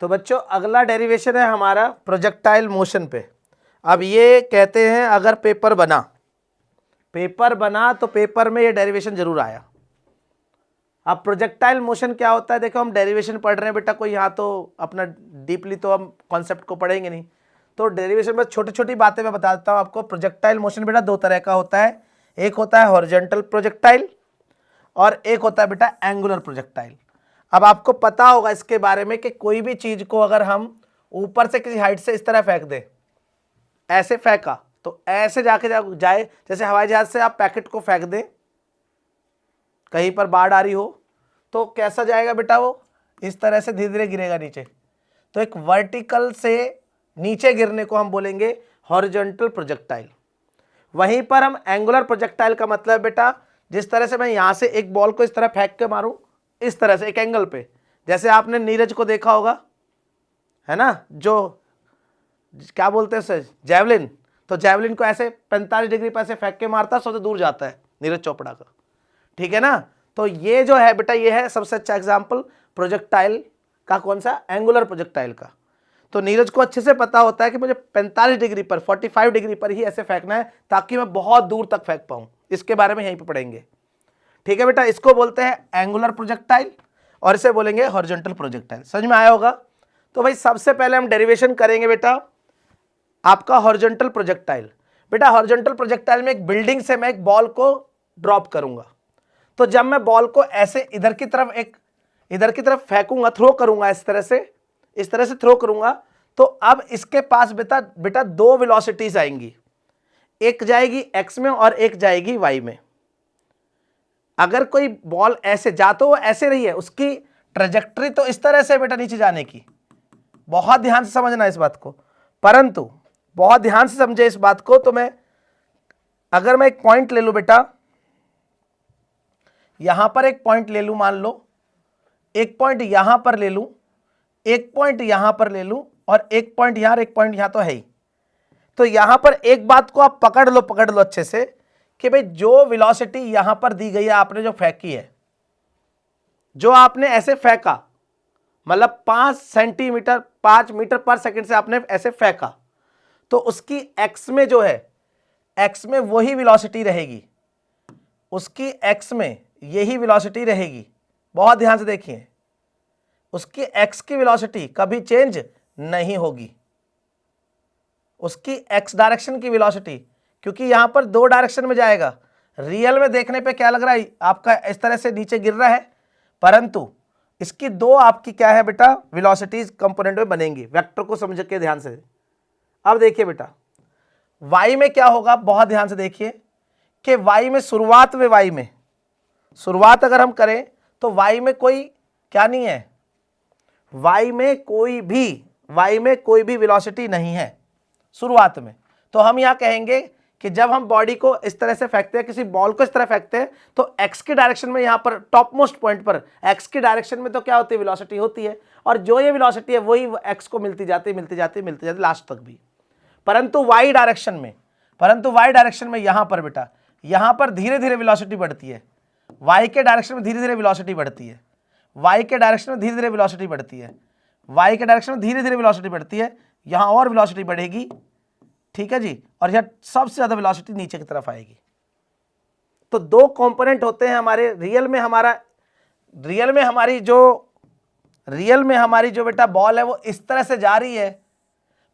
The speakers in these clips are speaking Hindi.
तो बच्चों अगला डेरिवेशन है हमारा प्रोजेक्टाइल मोशन पे। अब ये कहते हैं अगर पेपर बना तो पेपर में ये डेरिवेशन जरूर आया। अब प्रोजेक्टाइल मोशन क्या होता है, देखो हम डेरिवेशन पढ़ रहे हैं बेटा, कोई यहाँ तो अपना डीपली तो हम कॉन्सेप्ट को पढ़ेंगे नहीं, तो डेरिवेशन में छोटी छोटी बातें मैं बता देता हूँ आपको। प्रोजेक्टाइल मोशन बेटा दो तरह का होता है, एक होता है हॉरिजॉन्टल प्रोजेक्टाइल और एक होता है बेटा एंगुलर प्रोजेक्टाइल। अब आपको पता होगा इसके बारे में कि कोई भी चीज को अगर हम ऊपर से किसी हाइट से इस तरह फेंक दें, ऐसे फेंका तो ऐसे जाके जाए, जैसे हवाई जहाज से आप पैकेट को फेंक दें, कहीं पर बाढ़ आ रही हो तो कैसा जाएगा बेटा, वो इस तरह से धीरे धीरे गिरेगा नीचे। तो एक वर्टिकल से नीचे गिरने को हम बोलेंगे हॉरिजॉन्टल प्रोजेक्टाइल। वहीं पर हम एंगुलर प्रोजेक्टाइल का मतलब बेटा, जिस तरह से मैं यहां से एक बॉल को इस तरह फेंक के मारूं, इस तरह से एक एंगल पे, जैसे आपने नीरज को देखा होगा, है ना, जो क्या बोलते हैं उसे, जैवलिन। तो जैवलिन को ऐसे 45 डिग्री पर ऐसे फेंक के मारता है, सबसे दूर जाता है नीरज चोपड़ा का, ठीक है ना। तो ये जो है बेटा, ये है सबसे अच्छा एग्जाम्पल प्रोजेक्टाइल का, कौन सा, एंगुलर प्रोजेक्टाइल का। तो नीरज को अच्छे से पता होता है कि मुझे 45 डिग्री पर, 45 डिग्री पर ही ऐसे फेंकना है ताकि मैं बहुत दूर तक फेंक पाऊं। इसके बारे में यहीं पे पढ़ेंगे, ठीक है बेटा। इसको बोलते हैं एंगुलर प्रोजेक्टाइल और इसे बोलेंगे हॉरिजॉन्टल प्रोजेक्टाइल। समझ में आया होगा। तो भाई सबसे पहले हम डेरिवेशन करेंगे बेटा आपका हॉरिजॉन्टल प्रोजेक्टाइल। बेटा हॉरिजॉन्टल प्रोजेक्टाइल में एक बिल्डिंग से मैं एक बॉल को ड्रॉप करूंगा, तो जब मैं बॉल को ऐसे इधर की तरफ फेंकूंगा, थ्रो करूंगा, इस तरह से थ्रो करूंगा, तो अब इसके पास बेटा दो वेलोसिटीज आएंगी, एक जाएगी एक्स में और एक जाएगी वाई में। अगर कोई बॉल ऐसे जा तो वो ऐसे रही है, उसकी ट्रेजेक्टरी तो इस तरह से बेटा नीचे जाने की, बहुत ध्यान से समझना इस बात को, परंतु बहुत ध्यान से समझे इस बात को। तो अगर मैं एक पॉइंट ले लूं बेटा, यहां पर एक पॉइंट ले लूं, मान लो एक पॉइंट यहां पर ले लूं, एक पॉइंट यहां पर ले लूं और एक पॉइंट यहां, एक पॉइंट यहां तो है ही। तो यहां पर एक बात को आप पकड़ लो अच्छे से कि भाई जो वेलोसिटी यहां पर दी गई है, आपने जो फेंकी है, जो आपने ऐसे फेंका, मतलब 5 मीटर पर सेकंड से आपने ऐसे फेंका, तो उसकी एक्स में जो है, एक्स में वही वेलोसिटी रहेगी, उसकी एक्स में यही वेलोसिटी रहेगी। बहुत ध्यान से देखिए, उसकी एक्स की वेलोसिटी कभी चेंज नहीं होगी, उसकी एक्स डायरेक्शन की वेलोसिटी, क्योंकि यहां पर दो डायरेक्शन में जाएगा। रियल में देखने पे क्या लग रहा है, आपका इस तरह से नीचे गिर रहा है, परंतु इसकी दो आपकी क्या है बेटा, वेलोसिटीज कंपोनेंट में बनेंगी। वेक्टर को समझ के ध्यान से। अब देखिए बेटा वाई में क्या होगा, बहुत ध्यान से देखिए कि वाई में शुरुआत अगर हम करें तो वाई में कोई क्या नहीं है, वाई में कोई भी वेलोसिटी नहीं है शुरुआत में। तो हम यहां कहेंगे कि जब हम बॉडी को इस तरह से फेंकते हैं, किसी बॉल को इस तरह फेंकते हैं, तो एक्स की डायरेक्शन में, यहां पर टॉप मोस्ट पॉइंट पर एक्स की डायरेक्शन में तो क्या होती है, वेलोसिटी होती है, और जो ये वेलोसिटी है वही एक्स को मिलती जाती लास्ट तक भी। परंतु वाई डायरेक्शन में यहां पर बेटा, यहां पर धीरे धीरे वेलोसिटी बढ़ती है, वाई के डायरेक्शन में धीरे धीरे वेलोसिटी बढ़ती है, वाई के डायरेक्शन में धीरे धीरे वेलोसिटी बढ़ती है, वाई के डायरेक्शन में धीरे धीरे वेलोसिटी बढ़ती है, यहां और वेलोसिटी बढ़ेगी, ठीक है जी, और यहां सबसे ज्यादा वेलोसिटी नीचे की तरफ आएगी। तो दो कंपोनेंट होते हैं हमारे रियल में हमारी जो बेटा बॉल है वो इस तरह से जा रही है,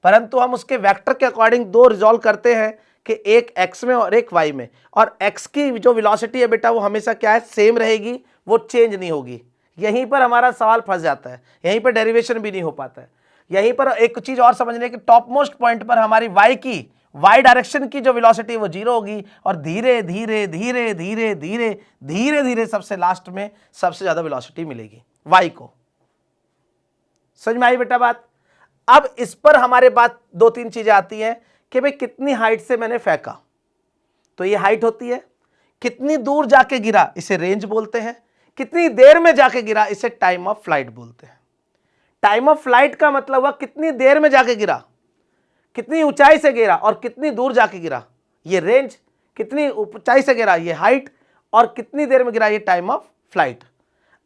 परंतु हम उसके वेक्टर के अकॉर्डिंग दो रिजॉल्व करते हैं कि एक एक्स में और एक वाई में, और एक्स की जो वेलोसिटी है बेटा वो हमेशा क्या है, सेम रहेगी, वो चेंज नहीं होगी। यहीं पर हमारा सवाल फंस जाता है, यहीं पर डेरिवेशन भी नहीं हो पाता है। यहीं पर एक चीज और समझने की, टॉप मोस्ट पॉइंट पर हमारी वाई डायरेक्शन की जो वेलोसिटी वो जीरो होगी, और धीरे धीरे धीरे धीरे धीरे धीरे धीरे सबसे लास्ट में सबसे ज्यादा वेलोसिटी मिलेगी वाई को। समझ में आई बेटा बात। अब इस पर हमारे बात दो तीन चीजें आती हैं कि भाई कितनी हाइट से मैंने फेंका, तो ये हाइट होती है, कितनी दूर जाके गिरा इसे रेंज बोलते हैं, कितनी देर में जाके गिरा इसे टाइम ऑफ फ्लाइट बोलते हैं। टाइम ऑफ फ्लाइट का मतलब हुआ कितनी देर में जाके गिरा, कितनी ऊंचाई से गिरा और कितनी दूर जाके गिरा, ये रेंज, कितनी ऊंचाई से गिरा ये हाइट, और कितनी देर में गिरा ये टाइम ऑफ फ्लाइट।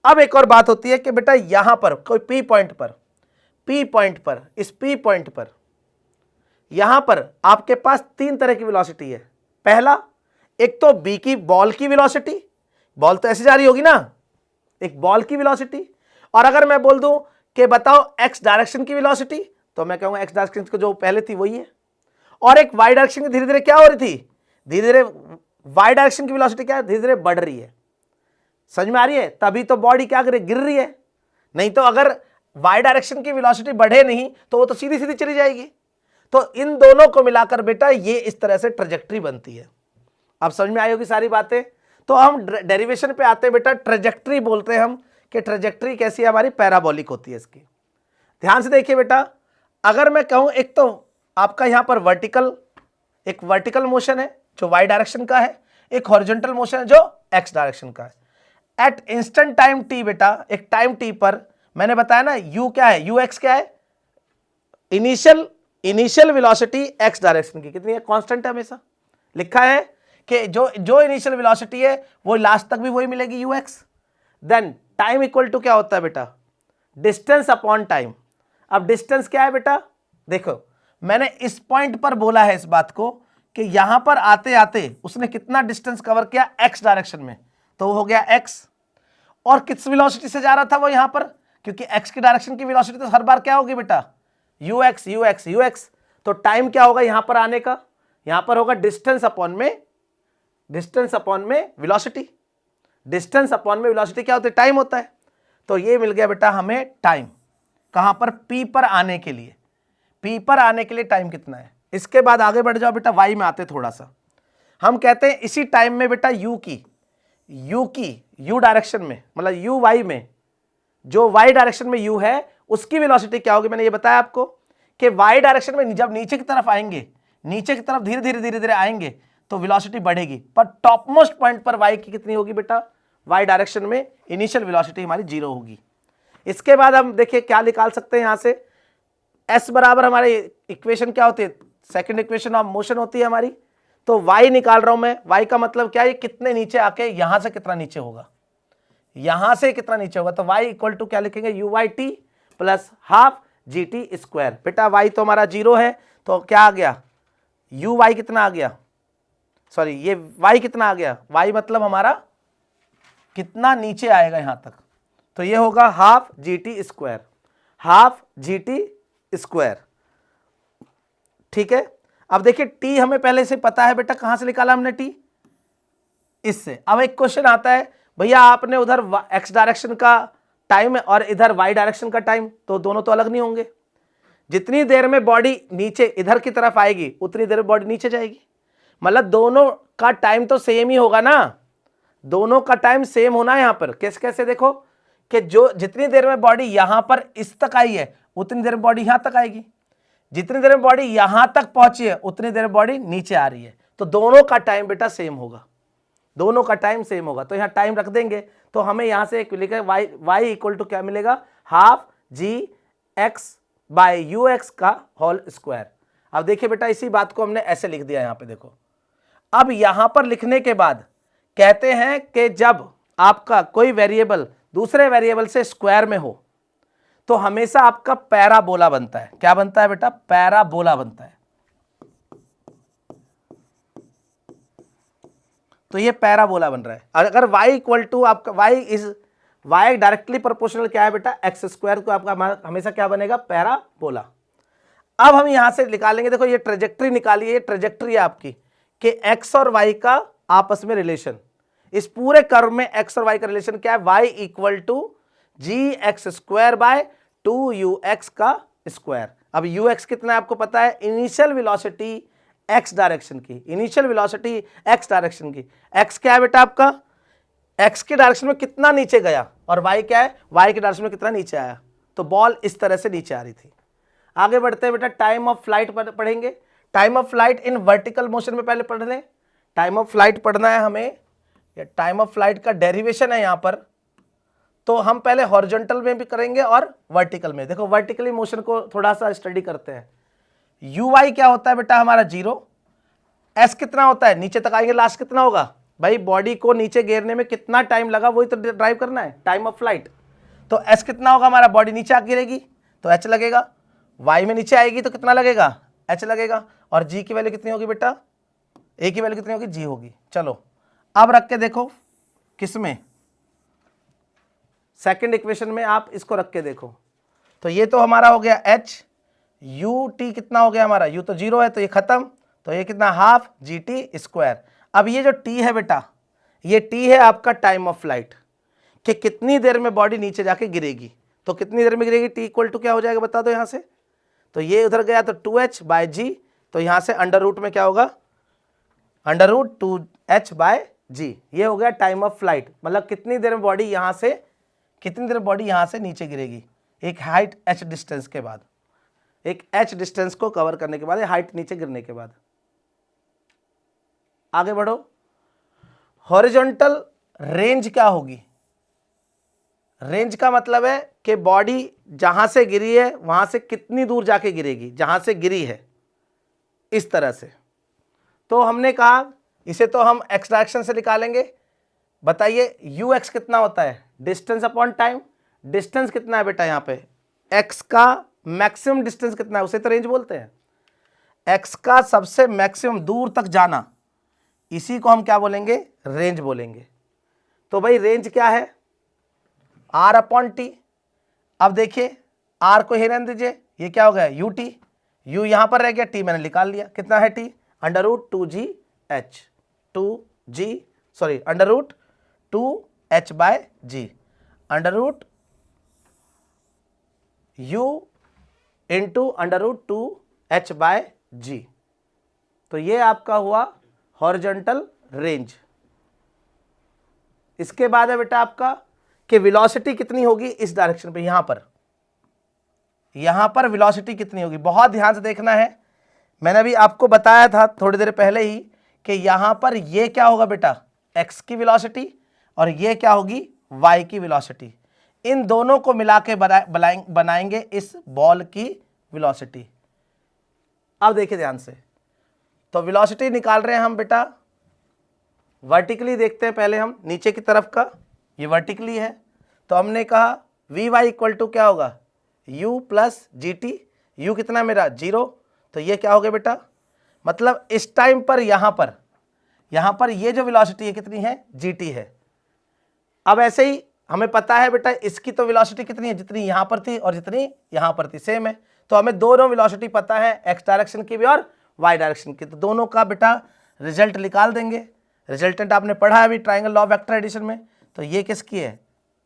अब एक और बात होती है कि बेटा यहां पर कोई पी पी पॉइंट पर, इस पी पॉइंट पर यहां पर आपके पास तीन तरह की वेलोसिटी है। पहला, एक तो बी की बॉल की वेलोसिटी, बॉल तो ऐसे जा रही होगी ना, एक बॉल की वेलोसिटी। और अगर मैं बोल दूं कि बताओ एक्स डायरेक्शन की वेलोसिटी, तो मैं कहूंगा एक्स डायरेक्शन को जो पहले थी वही है। और एक वाई डायरेक्शन की धीरे धीरे क्या हो रही थी, धीरे धीरे वाई डायरेक्शन की वेलोसिटी क्या है, धीरे धीरे बढ़ रही है। समझ में आ रही है? तभी तो बॉडी क्या करे, गिर रही है। नहीं तो अगर वाई डायरेक्शन की वेलोसिटी बढ़े नहीं तो वो तो सीधी सीधी चली जाएगी। तो इन दोनों को मिलाकर बेटा ये इस तरह से ट्रेजेक्ट्री बनती है। अब समझ में आई होगी सारी बातें। तो हम डेरिवेशन पे आते हैं बेटा, ट्रेजेक्ट्री बोलते हैं हम कि ट्रेजेक्ट्री कैसी है हमारी, पैराबोलिक होती है इसकी। ध्यान से देखिए बेटा, अगर मैं कहूं एक तो आपका यहां पर वर्टिकल, एक वर्टिकल मोशन है जो वाई डायरेक्शन का है, एक हॉरिजॉन्टल मोशन है जो एक्स डायरेक्शन का है। एट इंस्टेंट टाइम टी बेटा, एक टाइम टी पर मैंने बताया ना यू क्या है, यू एक्स क्या है, इनिशियल वेलोसिटी एक्स डायरेक्शन की कितनी है, कांस्टेंट है, हमेशा लिखा है कि जो इनिशियल वेलोसिटी है वो लास्ट तक भी वही मिलेगी, u x. Then time equal to क्या होता है बेटा, डिस्टेंस अपॉन टाइम। अब डिस्टेंस क्या है बेटा, देखो मैंने इस पॉइंट पर बोला है इस बात को कि यहां पर आते आते उसने कितना डिस्टेंस कवर किया एक्स डायरेक्शन में, तो वो हो गया एक्स। और किस वेलोसिटी से जा रहा था वो यहां पर, क्योंकि एक्स की डायरेक्शन की वेलोसिटी तो हर बार क्या होगी बेटा, you x you x you x. तो टाइम क्या होगा यहां पर आने का, यहां पर होगा डिस्टेंस अपॉन में वेलोसिटी। डिस्टेंस अपॉन में वेलोसिटी क्या होती है, टाइम होता है। तो ये मिल गया बेटा हमें टाइम, कहां पर, पी पर आने के लिए। पी पर आने के लिए टाइम कितना है। इसके बाद आगे बढ़ जाओ बेटा, वाई में आते थोड़ा सा। हम कहते हैं इसी टाइम में बेटा यू डायरेक्शन में, मतलब यू वाई में, जो वाई डायरेक्शन में यू है उसकी वेलोसिटी क्या होगी। मैंने ये बताया आपको कि वाई डायरेक्शन में जब नीचे की तरफ आएंगे, नीचे की तरफ धीरे धीरे आएंगे तो वेलोसिटी बढ़ेगी, पर टॉप मोस्ट पॉइंट पर वाई की कितनी होगी बेटा, वाई डायरेक्शन में इनिशियल वेलोसिटी हमारी 0 होगी। इसके बाद हम देखिए क्या निकाल सकते हैं यहां से, एस बराबर हमारे इक्वेशन क्या होती है, सेकंड इक्वेशन ऑफ मोशन होती है हमारी। तो वाई निकाल रहा हूं मैं, वाई का मतलब क्या है, कितने नीचे आके यहां से कितना नीचे होगा, यहां से कितना नीचे होगा। तो y इक्वल टू क्या लिखेंगे, u y t plus half g t square. बेटा y तो हमारा 0 है, तो क्या आ गया, यू वाई कितना आ गया, सॉरी ये y कितना आ गया, y मतलब हमारा कितना नीचे आएगा यहां तक, तो ये होगा half g t square, half g t square. ठीक है। अब देखिए t हमें पहले से पता है बेटा, कहां से निकाला हमने t, इससे। अब एक क्वेश्चन आता है, भैया आपने उधर एक्स डायरेक्शन का टाइम और इधर वाई डायरेक्शन का टाइम, तो दोनों तो अलग नहीं होंगे। जितनी देर में बॉडी नीचे इधर की तरफ आएगी उतनी देर में बॉडी नीचे जाएगी, मतलब दोनों का टाइम तो सेम ही होगा ना, दोनों का टाइम सेम होना है। यहां पर कैसे कैसे देखो कि जो जितनी देर में बॉडी यहां पर इस तक आई है उतनी देर में बॉडी यहां तक आएगी, जितनी देर में बॉडी यहां तक पहुंची है उतनी देर में बॉडी नीचे आ रही है, तो दोनों का टाइम बेटा सेम होगा, दोनों का टाइम सेम होगा। तो यहां टाइम रख देंगे तो हमें यहां से एक लिखा वाई इक्वल टू क्या मिलेगा, half g x by u x का होल स्क्वायर। अब देखिए बेटा इसी बात को हमने ऐसे लिख दिया यहां पे देखो। अब यहां पर लिखने के बाद कहते हैं कि जब आपका कोई वेरिएबल दूसरे वेरिएबल से स्क्वायर में हो तो हमेशा आपका पैराबोला बनता है। क्या बनता है बेटा, पैराबोला बनता है। तो ये पैराबोला बन रहा है। अगर y इक्वल टू आपका y डायरेक्टली प्रोपोर्शनल क्या है बेटा, एक्स स्क्वायर, को आपका हमेशा क्या बनेगा, पैराबोला। अब हम यहां से निकालेंगे, देखो ये ट्रेजेक्ट्री निकालिए, ये ट्रेजेक्ट्री है आपकी कि x और y का आपस में रिलेशन, इस पूरे कर्व में x और y का रिलेशन क्या है, y equal to g x square by 2ux का स्क्वायर। अब ux कितना है आपको पता है, इनिशियल वेलोसिटी एक्स डायरेक्शन की, इनिशियल वेलोसिटी एक्स डायरेक्शन की। एक्स क्या है बेटा आपका, एक्स के डायरेक्शन में कितना नीचे गया, और वाई क्या है, वाई के डायरेक्शन में कितना नीचे आया। तो बॉल इस तरह से नीचे आ रही थी। आगे बढ़ते हैं बेटा, टाइम ऑफ फ्लाइट पढ़ेंगे। Time of flight in vertical motion में पहले पढ़ लें। टाइम ऑफ फ्लाइट पढ़ना है हमें, टाइम ऑफ फ्लाइट का डेरिवेशन है यहां पर। तो हम पहले हॉरिजॉन्टल में भी करेंगे और वर्टिकल में। देखो वर्टिकली मोशन को थोड़ा सा स्टडी करते हैं। यू वाई क्या होता है बेटा हमारा 0, एस कितना होता है, नीचे तक आएंगे लास्ट कितना होगा, भाई बॉडी को नीचे गिरने में कितना टाइम लगा वही तो ड्राइव करना है, टाइम ऑफ फ्लाइट। तो एस कितना होगा हमारा, बॉडी नीचे आ गिरेगी तो h लगेगा, y में नीचे आएगी तो कितना लगेगा, h लगेगा, और g की वैल्यू कितनी होगी बेटा, a की वैल्यू कितनी होगी, g होगी। चलो अब रख के देखो किसमें, सेकंड इक्वेशन में आप इसको रख के देखो। तो ये तो हमारा हो गया h, ut कितना हो गया हमारा, u तो 0 है तो ये खत्म, तो ये कितना हाफ gt स्क्वायर। अब ये जो t है बेटा, ये t है आपका टाइम ऑफ फ्लाइट, कि कितनी देर में बॉडी नीचे जाके गिरेगी। तो कितनी देर में गिरेगी, t इक्वल टू क्या हो जाएगा बता दो यहाँ से, तो ये उधर गया तो 2h बाय जी, तो यहाँ से अंडर रूट में क्या होगा, अंडर रूट 2h बाय जी, ये हो गया टाइम ऑफ फ्लाइट, मतलब कितनी देर में बॉडी यहाँ से, कितनी देर बॉडी यहाँ से नीचे गिरेगी, एक हाइट h डिस्टेंस के बाद, एक h डिस्टेंस को कवर करने के बाद, हाइट नीचे गिरने के बाद। आगे बढ़ो, हॉरिजॉन्टल रेंज क्या होगी, रेंज का मतलब है कि बॉडी जहां से गिरी है वहां से कितनी दूर जाके गिरेगी, जहां से गिरी है, इस तरह से। तो हमने कहा इसे तो हम x डायरेक्शन से निकालेंगे। बताइए ux कितना होता है, डिस्टेंस अपॉन टाइम, डिस्टेंस कितना है बेटा, यहाँ पे x का मैक्सिमम डिस्टेंस कितना है, उसे तो रेंज बोलते हैं। x का सबसे मैक्सिमम दूर तक जाना, इसी को हम क्या बोलेंगे, रेंज बोलेंगे। तो भाई रेंज क्या है, r अपॉन टी। अब देखिए r को ही रहने दीजिए, ये क्या हो गया ut, u यहाँ पर रह गया, t मैंने निकाल लिया, कितना है t, under root 2g under root 2h by g, under root u into under root 2h by g. तो ये आपका हुआ हॉरिजॉन्टल रेंज। इसके बाद है बेटा आपका कि वेलोसिटी कितनी होगी इस डायरेक्शन पे, यहां पर वेलोसिटी कितनी होगी, बहुत ध्यान से देखना है। मैंने अभी आपको बताया था थोड़ी देर पहले ही कि यहां पर ये क्या होगा बेटा, x की वेलोसिटी, और ये क्या होगी, y की वेलोसिटी। इन दोनों को मिला के बनाएंगे इस बॉल की वेलोसिटी। अब देखिए ध्यान से, तो वेलोसिटी निकाल रहे हैं हम बेटा, वर्टिकली देखते हैं पहले हम, नीचे की तरफ का ये वर्टिकली है, तो हमने कहा vy इक्वल टू क्या होगा, u plus G T, you कितना मेरा 0, तो ये क्या हो गया बेटा, मतलब इस टाइम पर यहाँ पर ये जो वेलोसिटी है कितनी है, gt है। अब ऐसे ही हमें पता है बेटा इसकी तो वेलोसिटी कितनी है, जितनी यहाँ पर थी और जितनी यहाँ पर थी सेम है, तो हमें दोनों वेलोसिटी पता है, x डायरेक्शन की भी और y डायरेक्शन की, तो दोनों का बेटा रिजल्ट निकाल देंगे। रिजल्टेंट आपने पढ़ा है अभी triangle law of vector addition में, तो ये किसकी है,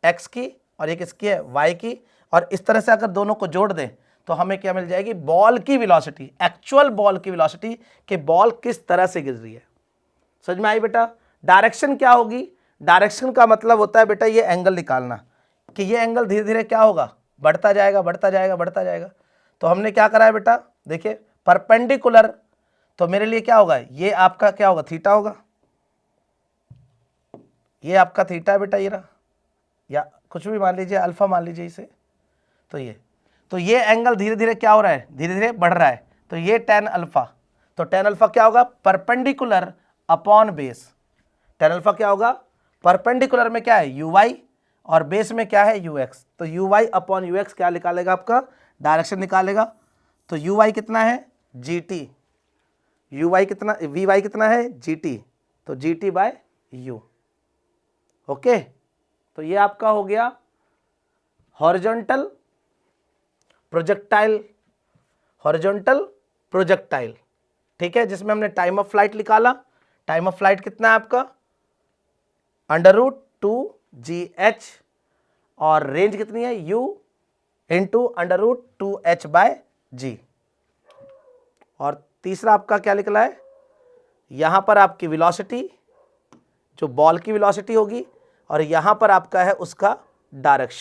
x की, और ये किसकी है, y की, और इस तरह से अगर दोनों को जोड़ दें तो हमें क्या मिल जाएगी, बॉल की वेलोसिटी, एक्चुअल बॉल की वेलोसिटी, कि बॉल किस तरह से गिर रही है। समझ में आई बेटा। डायरेक्शन क्या होगी, डायरेक्शन का मतलब होता है बेटा ये एंगल निकालना, कि ये एंगल धीरे धीरे क्या होगा, बढ़ता जाएगा बढ़ता जाएगा बढ़ता जाएगा। तो हमने क्या करा है बेटा, देखिए परपेंडिकुलर, तो मेरे लिए क्या होगा, ये आपका क्या होगा, थीटा होगा, ये आपका थीटा है बेटा, ये रहा, या कुछ भी मान लीजिए, अल्फा मान लीजिए इसे, तो ये एंगल धीरे धीरे क्या हो रहा है, धीरे धीरे बढ़ रहा है, तो ये tan अल्फा, तो tan अल्फा क्या होगा, perpendicular upon base. tan alpha क्या होगा, परपेंडिकुलर में क्या है uy, और बेस में क्या है ux, तो uy अपॉन ux क्या निकालेगा, आपका डायरेक्शन निकालेगा। तो uy कितना है, gt, uy कितना, vy कितना है, gt, तो gt बाय u। ओके, तो ये आपका हो गया हॉरिजॉन्टल प्रोजेक्टाइल, ठीक है, जिसमें हमने टाइम ऑफ फ्लाइट निकाला। टाइम ऑफ फ्लाइट कितना है आपका, अंडर रूट 2gh, और रेंज कितनी है, u into under root 2h by g. और तीसरा आपका क्या निकला है, यहां पर आपकी वेलोसिटी, जो बॉल की वेलोसिटी होगी, और यहां पर आपका है उसका डायरेक्शन।